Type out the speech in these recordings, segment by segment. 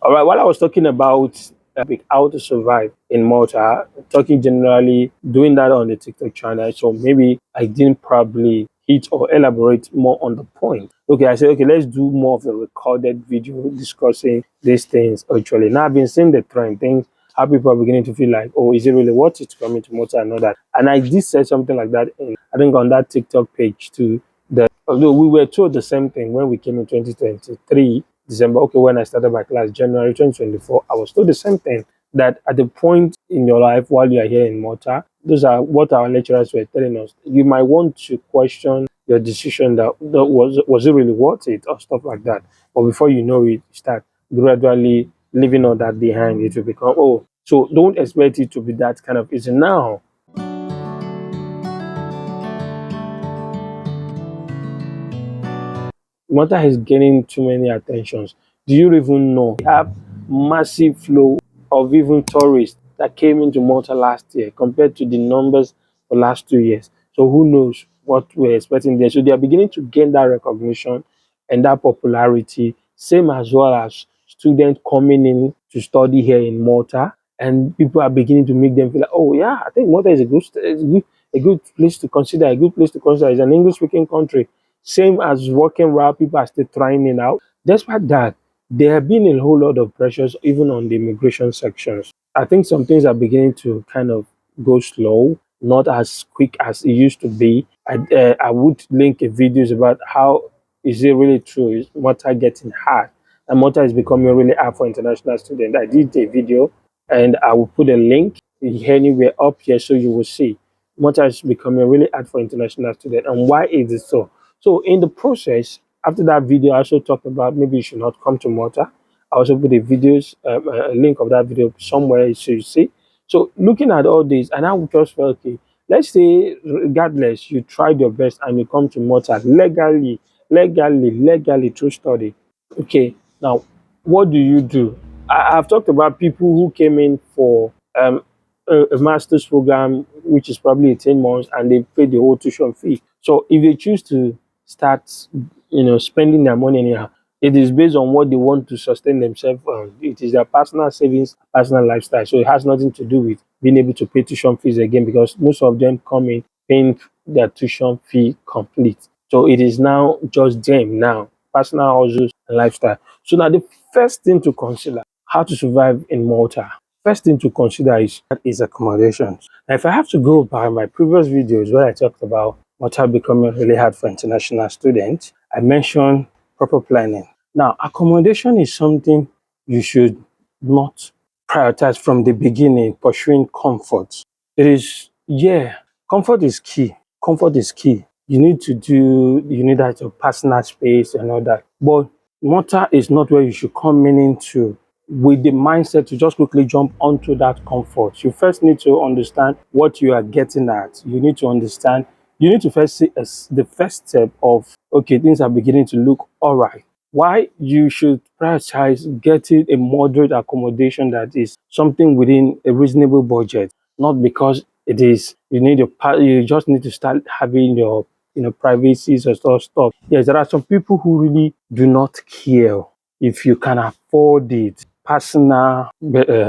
All right, while I was talking about how to survive in Malta, talking generally, doing that on the TikTok channel, so maybe I didn't probably hit or elaborate more on the point. Okay, I said, okay, let's do more of a recorded video discussing these things actually. Now, I've been seeing the trend, things, how people are beginning to feel like, oh, is it really worth it to come into Malta and all that? And I did say something like that, I think, on that TikTok page too, that although we were told the same thing when we came in 2023 December, okay, when I started my class, January 2024, I was told the same thing, that at the point in your life while you are here in Malta, those are what our lecturers were telling us. You might want to question your decision that was it really worth it or stuff like that. But before you know it, you start gradually leaving all that behind. It will become, oh, so don't expect it to be that kind of easy now. Malta is gaining too many attentions. Do you even know? We have massive flow of even tourists that came into Malta last year compared to the numbers for last 2 years. So who knows what we're expecting there. So they are beginning to gain that recognition and that popularity, same as well as students coming in to study here in Malta. And people are beginning to make them feel like, oh yeah, I think Malta is a good place to consider, a good place to consider. It's an English speaking country. Same as working while people are still trying it out. Despite that, there have been a whole lot of pressures even on the immigration sections. I think some things are beginning to kind of go slow, not as quick as it used to be. I would link a videos about how is it really true? Is Malta getting hard? And Malta is becoming really hard for international students. I did a video and I will put a link anywhere up here so you will see. Malta is becoming really hard for international students. And why is it so? So in the process, after that video, I also talked about maybe you should not come to Malta. I also put a link of that video somewhere so you see. So looking at all this, and I just felt, okay, let's say regardless, you tried your best and you come to Malta legally through study. Okay, now what do you do? I've talked about people who came in for a master's program, which is probably 18 months, and they paid the whole tuition fee. So if they choose to start, spending their money anyhow, it is based on what they want to sustain themselves on. It is their personal savings, personal lifestyle. So it has nothing to do with being able to pay tuition fees again because most of them come in paying their tuition fee complete. So it is now just them now, personal hustles and lifestyle. So now the first thing to consider how to survive in Malta. First thing to consider is accommodation. Now, if I have to go by my previous videos where I talked about Malta becoming really hard for international students, I mentioned proper planning. Now, accommodation is something you should not prioritize from the beginning, pursuing comfort. It is, yeah, comfort is key. Comfort is key. You need that your personal space and all that. But Malta is not where you should come in into with the mindset to just quickly jump onto that comfort. You first need to understand what you are getting at. You need to understand, you need to first see as the first step of, okay, things are beginning to look all right. Why you should prioritize getting a moderate accommodation that is something within a reasonable budget, not because it is you just need to start having your privacies or stuff. Yes, there are some people who really do not care if you can afford it. Personal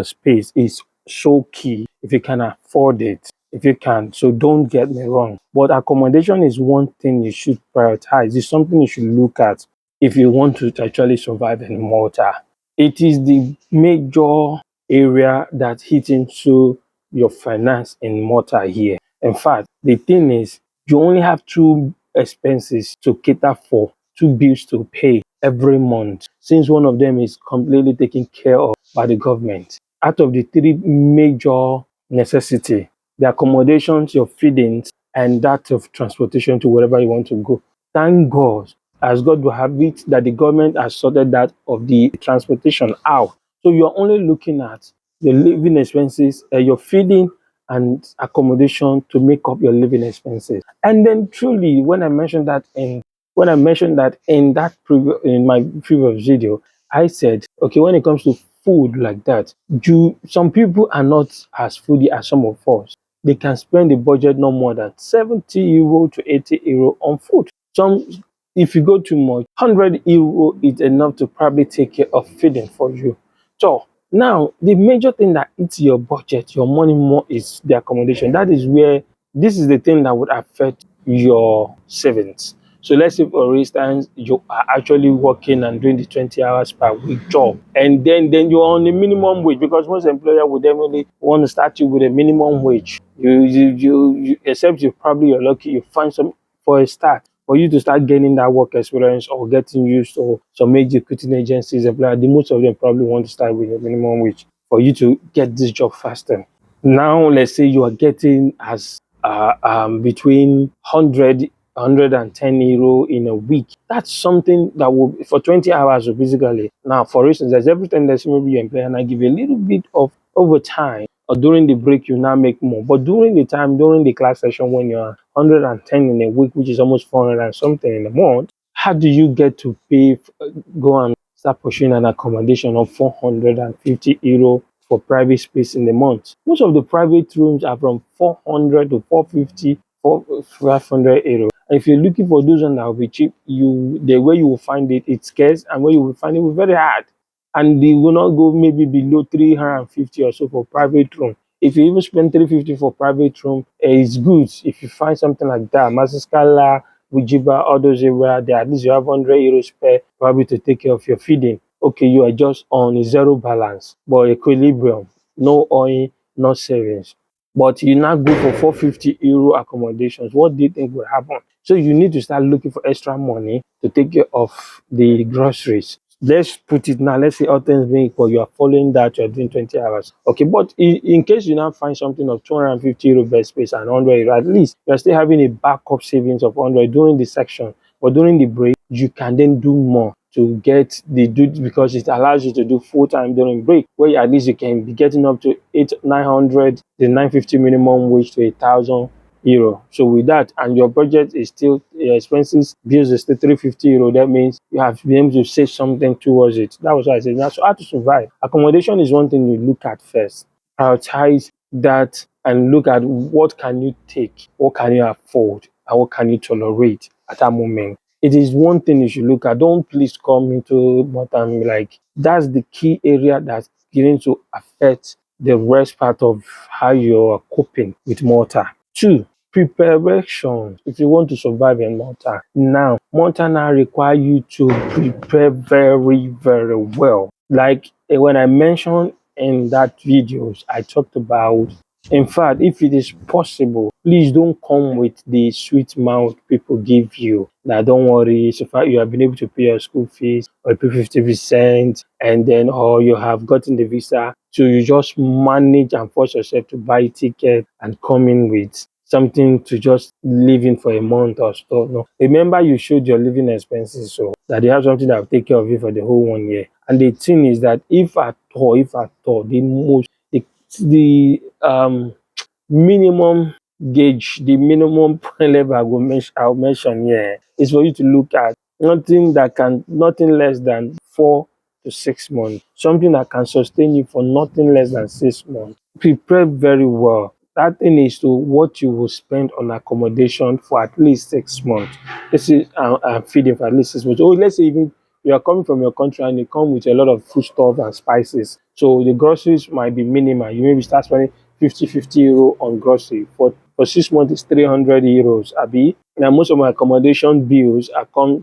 space is so key if you can afford it. If you can, so don't get me wrong. But accommodation is one thing you should prioritize. It's something you should look at if you want to actually survive in Malta. It is the major area that hits into your finance in Malta here. In fact, the thing is, you only have two expenses to cater for, two bills to pay every month, since one of them is completely taken care of by the government. Out of the three major necessity, the accommodations, your feedings, and that of transportation to wherever you want to go. Thank God, as God will have it, that the government has sorted that of the transportation out. So you're only looking at your living expenses, your feeding and accommodation to make up your living expenses. And then truly, when I mentioned that in my previous video, I said, okay, when it comes to food like that, some people are not as foodie as some of us. They can spend a budget no more than 70 euro to 80 euro on food. Some, if you go too much, 100 euro is enough to probably take care of feeding for you. So now the major thing that eats your budget, your money more is the accommodation. That is where this is the thing that would affect your savings. So let's say for instance you are actually working and doing the 20 hours per week job, and then you're on the minimum wage, because most employer would definitely want to start you with a minimum wage. You except you probably you're lucky you find some for a start, for you to start gaining that work experience or getting used to some major recruiting agencies, employer, the most of them probably want to start with a minimum wage for you to get this job faster. Now, let's say you are getting as between 110 euro in a week. That's something that will, for 20 hours, basically. Now, for instance, there's everything that's maybe your employer and I give you a little bit of overtime, or during the break, you now make more. But during the time, during the class session, when you're 110 in a week, which is almost 400 and something in a month, how do you get to pay, go and start pursuing an accommodation of 450 euro for private space in the month? Most of the private rooms are from 400 to 450, 500 euro. And if you're looking for those ones that will be cheap, the way you will find it, it's scarce, and where you will find it will be very hard. And they will not go maybe below 350 or so for private room. If you even spend 350 for private room, it's good. If you find something like that, Masiscala, Wijiba, all those areas, there at least you have 100 euros spare probably to take care of your feeding. Okay, you are just on a zero balance, but equilibrium, no oil, no savings. But you now go for 450 euro accommodations. What do you think will happen? So you need to start looking for extra money to take care of the groceries. Let's put it now. Let's say all things being equal, you are following that, you are doing 20 hours. Okay, but in case you now find something of 250 euro bed space and 100 euro, at least you are still having a backup savings of 100 during the section. But during the break, you can then do more to get the do, because it allows you to do full time during break, where at least you can be getting up to 900, the 950 minimum wage to 1,000 euro. So with that, and your budget is still, your expenses, bills is still 350 euro, that means you have to be able to save something towards it. That was why I said, now, so how to survive? Accommodation is one thing you look at first. Prioritize that and look at what can you take, what can you afford, and what can you tolerate at that moment. It is one thing you should look at. Don't please come into Malta and be like, that's the key area that's going to affect the rest part of how you're coping with Malta. Two, preparation. If you want to survive in Malta, now Malta now require you to prepare very, very well. Like when I mentioned in that videos, I talked about, in fact, if it is possible, please don't come with the sweet mouth people give you. That don't worry, so far you have been able to pay your school fees or pay 50%, and then or you have gotten the visa. So you just manage and force yourself to buy ticket and come in with something to just live in for a month or so. No. Remember you showed your living expenses, so that you have something that will take care of you for the whole 1 year. And the thing is that if at all, the minimum gauge, the minimum level I'll mention here is for you to look at nothing less than 4 to 6 months, something that can sustain you for nothing less than 6 months. Prepare very well. That thing is to what you will spend on accommodation for at least 6 months. This is feeding for at least 6 months. Oh, let's say even you are coming from your country and you come with a lot of foodstuff and spices. So the groceries might be minimal. You maybe start spending 50 euro on grocery. For 6 months, it's 300 euros. Abi, now most of my accommodation bills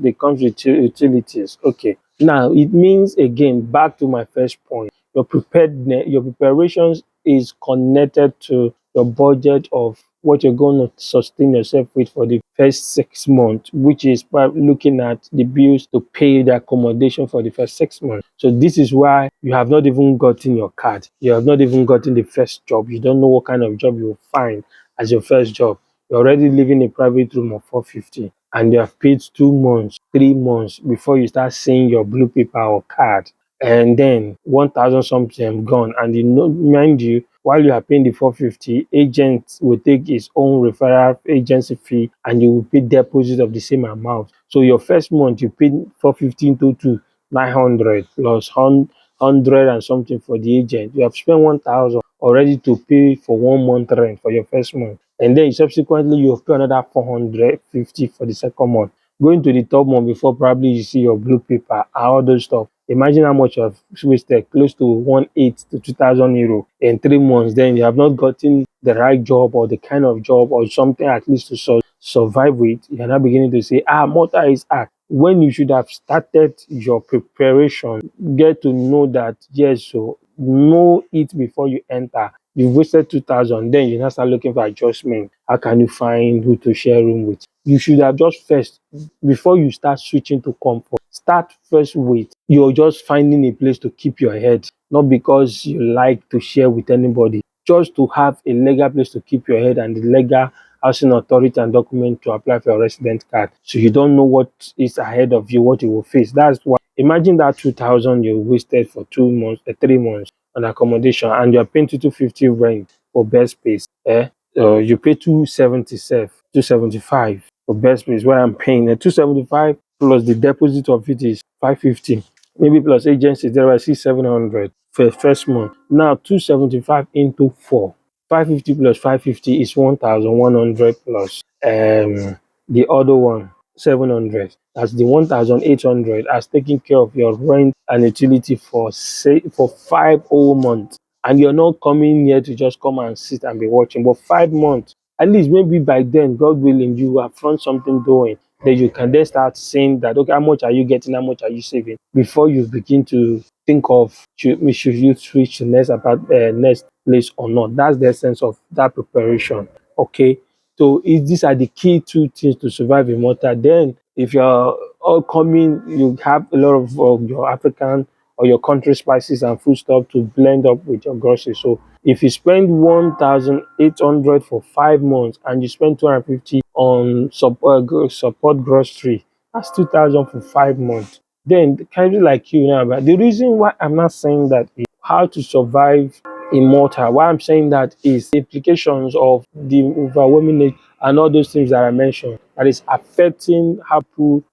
they come with utilities. Okay. Now it means again back to my first point. Your preparations is connected to your budget of what you're going to sustain yourself with for the first 6 months, which is by looking at the bills to pay the accommodation for the first 6 months. So this is why you have not even gotten your card. You have not even gotten the first job. You don't know what kind of job you will find as your first job. You're already living a private room of 450 and you have paid 2 months, 3 months before you start seeing your blue paper or card, and then 1,000 something gone. And mind you, while you are paying the 450, agent will take his own referral agency fee and you will pay deposit of the same amount. So your first month you paid 450 to 900 plus 100 and something for the agent. You have spent 1,000 already to pay for 1 month rent for your first month. And then subsequently you have pay another 450 for the second month. Going to the third month before probably you see your blue paper and all those stuff. Imagine how much you have wasted, close to 1/8 to 2,000 euro in 3 months. Then you have not gotten the right job or the kind of job or something at least to survive with. You're now beginning to say, Malta is hard. When you should have started your preparation, get to know that, yes, so know it before you enter. You've wasted 2,000, then you now start looking for adjustment. How can you find who to share room with? You should have just first, before you start switching to comfort, start first with you're just finding a place to keep your head, not because you like to share with anybody, just to have a legal place to keep your head and the legal housing authority and document to apply for your resident card. So you don't know what is ahead of you, what you will face. That's why imagine that 2,000 you wasted for 2 months, 3 months on accommodation, and you're paying 250 rent for best space. You pay 275 for best place where I'm paying 275 plus the deposit of it is 550, maybe plus agency there I see 700 for first month. Now 275 into 4, 550 plus 550 is 1,100 plus the other one 700. That's the 1,800 as taking care of your rent and utility for say for 5 whole months. And you're not coming here to just come and sit and be watching, but 5 months, at least maybe by then, God willing, you have found something doing. Then you can then start saying that, okay, how much are you getting, how much are you saving, before you begin to think of should you switch to next place or not. That's the essence of that preparation. Okay, so these are the key two things to survive in Malta. Then, if you're all coming, you have a lot of your African or your country spices and food stuff to blend up with your groceries. So if you spend 1,800 for 5 months and you spend 250 on support grocery, that's 2,000 for 5 months. Then kind of like you now, but the reason why I'm not saying that is how to survive in Malta. Why I'm saying that is the implications of the overwhelming age and all those things that I mentioned that is affecting how people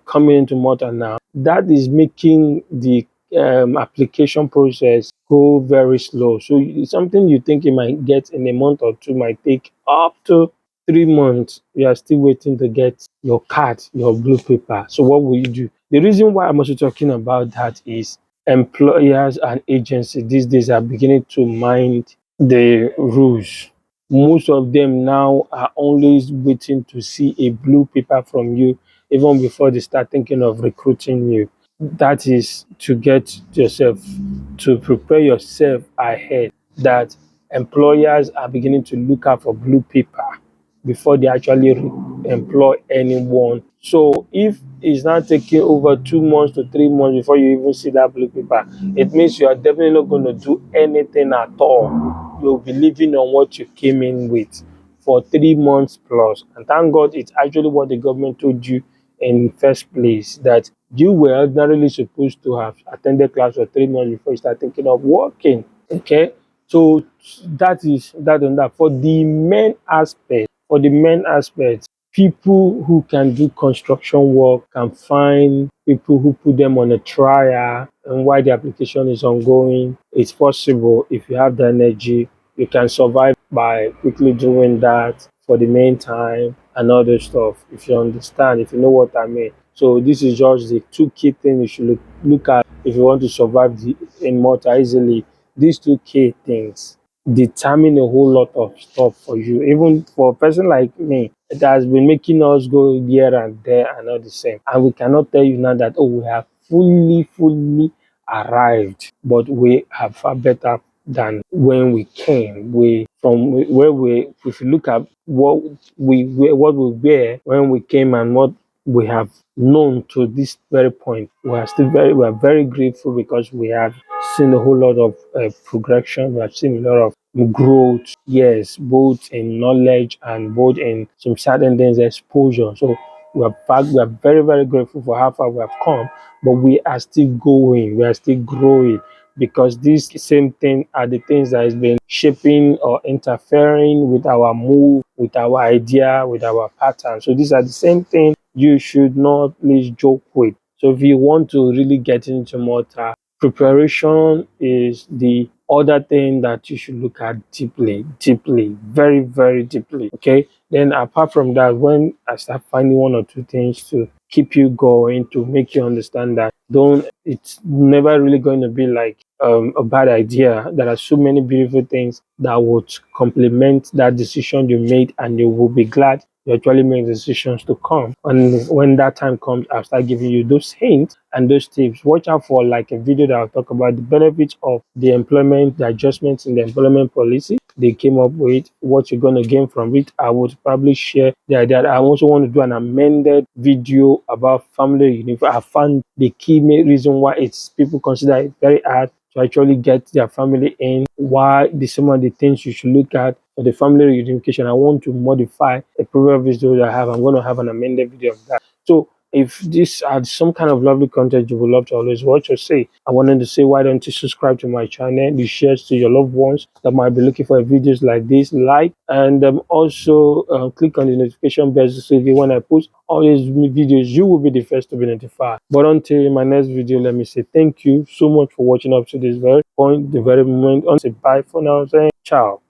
coming into Malta now. That is making the application process go very slow. So it's something you think you might get in a month or two might take up to 3 months. You are still waiting to get your card, your blue paper. So what will you do? The reason why I'm also talking about that is employers and agencies these days are beginning to mind the rules. Most of them now are always waiting to see a blue paper from you even before they start thinking of recruiting you. That is to get yourself to prepare yourself ahead that employers are beginning to look out for blue paper before they actually employ anyone. So if it's not taking over 2 months to 3 months before you even see that blue paper, it means you are definitely not going to do anything at all. You'll be living on what you came in with for 3 months plus. And thank God it's actually what the government told you in first place, that you were ordinarily supposed to have attended class for 3 months before you start thinking of working. Okay, so that is that on that. For the men aspect, people who can do construction work can find people who put them on a trial, and while the application is ongoing, it's possible if you have the energy, you can survive by quickly doing that for the meantime and other stuff. If you understand, if you know what I mean. So this is just the two key things you should look at if you want to survive in Malta easily. These two key things determine a whole lot of stuff for you. Even for a person like me, it has been making us go here and there and all the same. And we cannot tell you now that, oh, we have fully arrived, but we are far better than when we came. We from where we, if you look at what we were when we came and what we have known to this very point, we are very grateful because we have seen a whole lot of progression. We have seen a lot of growth, yes, both in knowledge and both in some certain things exposure. So we are very grateful for how far we have come, but we are still going, we are still growing, because these same thing are the things that has been shaping or interfering with our move, with our idea, with our pattern. So these are the same thing you should not please joke with. So if you want to really get into Malta, preparation is the other thing that you should look at deeply, very deeply. Okay. Then apart from that, when I start finding one or two things to keep you going, to make you understand that don't it's never really going to be like a bad idea. There are so many beautiful things that would complement that decision you made, and you will be glad you actually make decisions to come. And when that time comes, I'll start giving you those hints and those tips. Watch out for like a video that I'll talk about the benefits of the employment, the adjustments in the employment policy they came up with, what you're going to gain from it. I would probably share the idea that I also want to do an amended video about family reunion. I found the key main reason why it's people consider it very hard to actually get their family in, why the some of the things you should look at for the family reunification. I want to modify a previous video that I have. I'm going to have an amended video of that. So if this had some kind of lovely content you would love to always watch or say, I wanted to say, why don't you subscribe to my channel? You share to your loved ones that might be looking for videos like this, like, and also click on the notification bell so that when I post all these videos, you will be the first to be notified. But until my next video, let me say thank you so much for watching up to this very point, the very moment. I'll say bye for now, saying ciao.